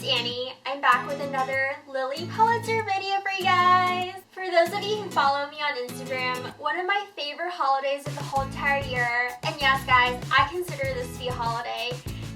Annie. I'm back with another Lily Pulitzer video for you guys. For those of you who follow me on Instagram, one of my favorite holidays of the whole entire year, and yes guys, I consider this to be a holiday,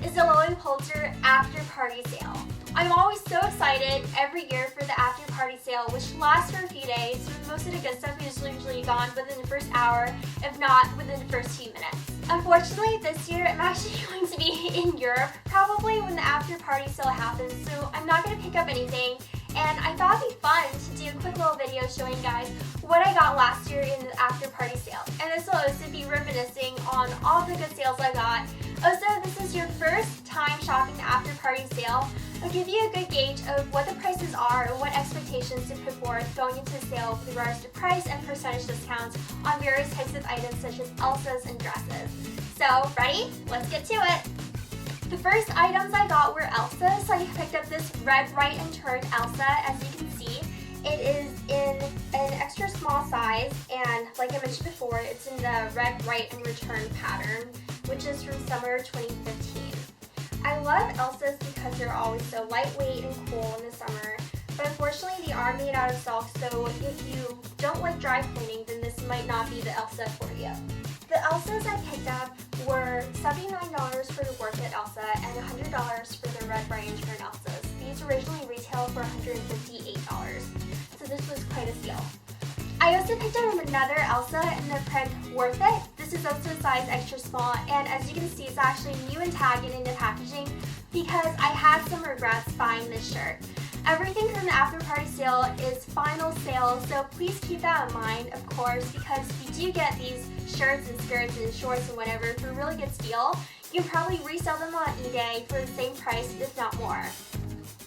is the Lily Pulitzer after party sale. I'm always so excited every year for the after party sale, which lasts for a few days, so most of the good stuff is usually gone within the first hour, if not within the first few minutes. Unfortunately, this year I'm actually going to be in Europe, probably when the after party sale happens, so I'm not going to pick up anything, and I thought it'd be fun to do a quick little video showing you guys what I got last year in the after party sale. And this will also be reminiscing on all the good sales I got. Also, if this is your first time shopping the after party sale, I'll give you a good gauge of what the prices are and what expectations to put forth going into the sale with regards to price and percentage discounts on various types of items such as Elsa's and dresses. So, ready? Let's get to it! The first items I got were Elsa, so I picked up this red, right, and turn Elsa. As you can see, it is in an extra small size, and like I mentioned before, it's in the red, right, and return pattern, which is from summer 2015. I love Elsa's because they're always so lightweight and cool in the summer, but unfortunately they are made out of silk, so if you don't like dry cleaning, then this might not be the Elsa for you. The Elsas I picked up were $79 for the Work It Elsa and $100 for the Red, Right, and Turn Elsas. These originally retailed for $158, so this was quite a steal. I also picked up another Elsa in the print Worth It. This is also size extra small, and as you can see, it's actually new and tagged in the packaging because I had some regrets buying this shirt. Everything from the after party sale is final sale, so please keep that in mind, of course, because you do get these shirts and skirts and shorts and whatever for a really good steal. You can probably resell them on eBay for the same price, if not more.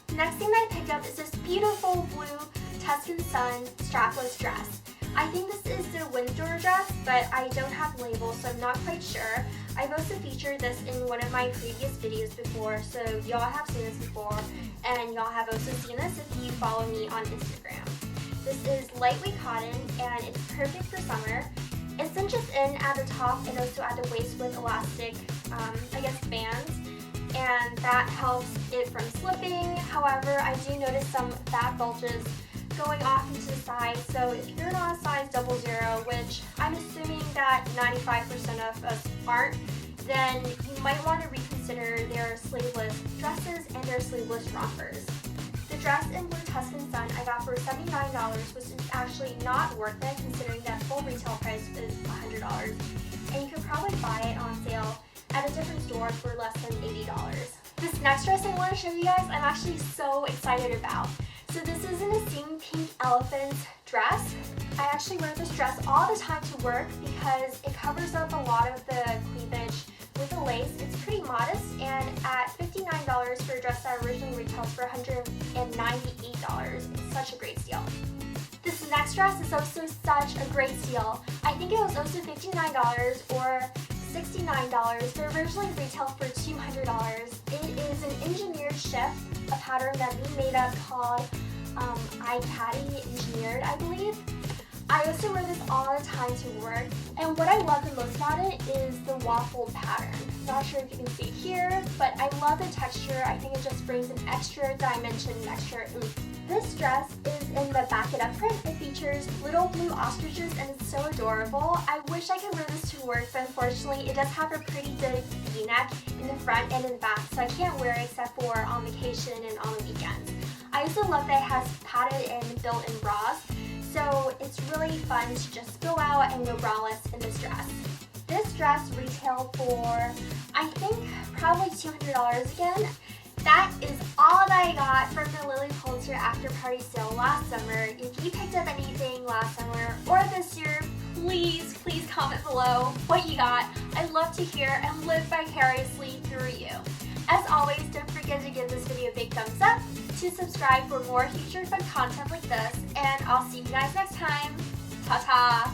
The next thing that I picked up is this beautiful blue Tuscan Sun strapless dress. I think this is the Windsor dress, but I don't have the label, so I'm not quite sure. I've also featured this in one of my previous videos before, so y'all have seen this before, and y'all have also seen this if you follow me on Instagram. This is lightweight cotton, and it's perfect for summer. It cinches in at the top and also at the waist with elastic, bands, and that helps it from slipping. However, I do notice some fat bulges going off into the side, so if you're not a size 00, which I'm assuming that 95% of us aren't, then you might want to reconsider their sleeveless dresses and their sleeveless rompers. The dress in blue Tuscan Sun I got for $79, which is actually not worth it considering that full retail price is $100, and you could probably buy it on sale at a different store for less than $80. This next dress I want to show you guys, I'm actually so excited about. So this is an Asing Pink Elephant dress. I actually wear this dress all the time to work because it covers up a lot of the cleavage with the lace. It's pretty modest, and at $59 for a dress that originally retails for $198, it's such a great steal. This next dress is also such a great steal. I think it was also $59 or $69, but originally retailed for $200. It is an engineered shift, a pattern that we made up called iCaddy Engineered, I believe. I also wear this all the time to work, and what I love the most about it is the waffled pattern. Not sure if you can see it here, but I love the texture. I think it just brings an extra dimension, an extra oomph. This dress is in the Back It Up print. It features little blue ostriches and it's so adorable. I wish I could wear this to work, but unfortunately it does have a pretty big V-neck in the front and in the back, so I can't wear it except for on vacation and on the weekends. I also love that it has padded and built-in bras, so it's really fun to just go out and go braless in this dress. This dress retailed for, I think, probably $200 again. That is all that I got from the Lily Pulitzer after party sale last summer. If you picked up anything last summer or this year, please comment below what you got. I'd love to hear and live vicariously through you. As always, don't forget to give this video a big thumbs up, to subscribe for more future fun content like this, and I'll see you guys next time. Ta-ta!